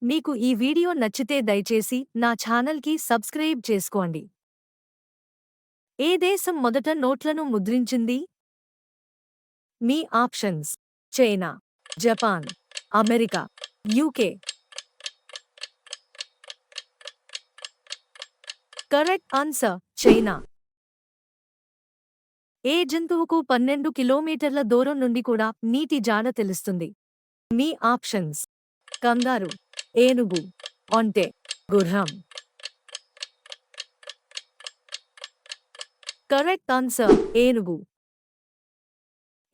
మీకు ఈ వీడియో నచ్చితే దయచేసి నా ఛానల్కి సబ్స్క్రైబ్ చేసుకోండి. ఏ దేశం మొదట నోట్లను ముద్రించింది? మీ options: China, Japan, America, UK. Correct answer China. ఏ జంతువుకు 12 కిలోమీటర్ల దూరం నుండి కూడా నీటి జాడ తెలుస్తుంది? మీ ఆప్షన్స్: కంగారు, ఏనుగు, ఒంటె, గుర్రం. కరెక్ట్ ఆన్సర్ ఏనుగు.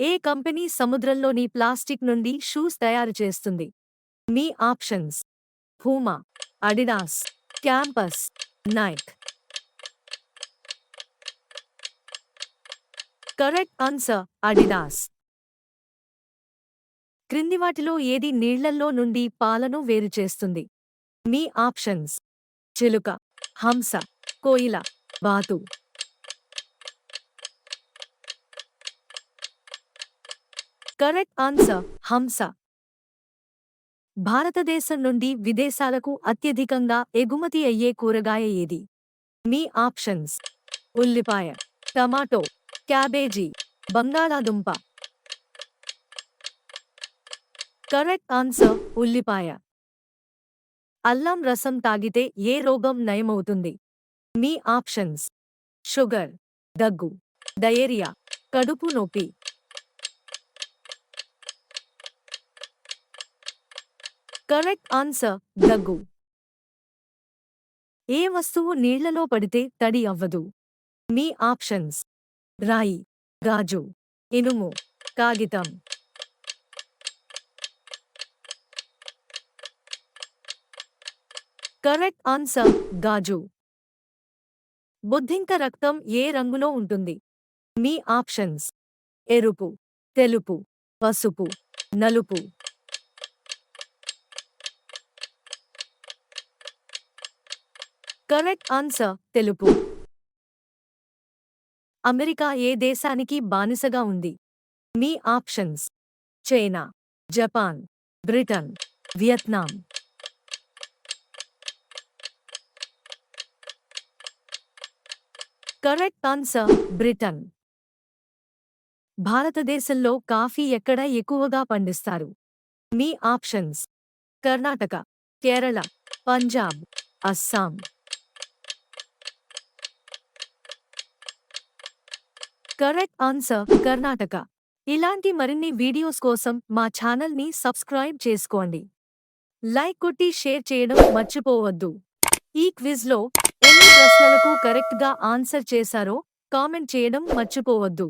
ఏ కంపెనీ సముద్రంలోని ప్లాస్టిక్ నుండి షూస్ తయారు చేస్తుంది? మీ options: Puma, Adidas, Campus, Nike. Correct answer Adidas. క్రింది వాటిలో ఏది నీళ్లల్లో నుండి పాలను వేరు చేస్తుంది? మీ ఆప్షన్స్: చిలుక, హంస, కోయిల, బాతు. కరెక్ట్ ఆన్సర్ హంస. భారతదేశం నుండి విదేశాలకు అత్యధికంగా ఎగుమతి అయ్యే కూరగాయ ఏది? మీ ఆప్షన్స్: ఉల్లిపాయ, టమాటో, క్యాబేజీ, బంగాళాదుంప. కరెక్ట్ ఆన్సర్ ఉల్లిపాయ. అల్లం రసం తాగితే ఏ రోగం నయమవుతుంది? మీ ఆప్షన్స్: షుగర్, దగ్గు, డయేరియా, కడుపు నొప్పి. కరెక్ట్ ఆన్సర్ దగ్గు. ఏ వస్తువు నీళ్లలో పడితే తడి అవ్వదు? మీ ఆప్షన్స్: రాయి, గాజు, ఇనుము, కాగితం. కరెక్ట్ ఆన్సర్ గాజు. బుద్ధింక రక్తం ఏ రంగులో ఉంటుంది? మీ ఆప్షన్స్: ఎరుపు, తెలుపు, పసుపు, నలుపు. కరెక్ట్ ఆన్సర్ తెలుపు. అమెరికా ఏ దేశానికి బానిసగా ఉంది? మీ options: China, Japan, Britain, Vietnam. Correct answer Britain. భారతదేశంలో కాఫీ ఎక్కడ ఎక్కువగా పండిస్తారు? మీ options: Karnataka, Kerala, Punjab, Assam. Correct answer Karnataka. ఇలాంటి మరిన్ని వీడియోస్ కోసం మా ఛానల్ని సబ్స్క్రైబ్ చేసుకోండి. లైక్ కొట్టి షేర్ చేయడం మర్చిపోవద్దు. ఈ క్విజ్లో ఎన్ని ప్రశ్నలకు కరెక్ట్గా ఆన్సర్ చేశారో కామెంట్ చేయడం మర్చిపోవద్దు.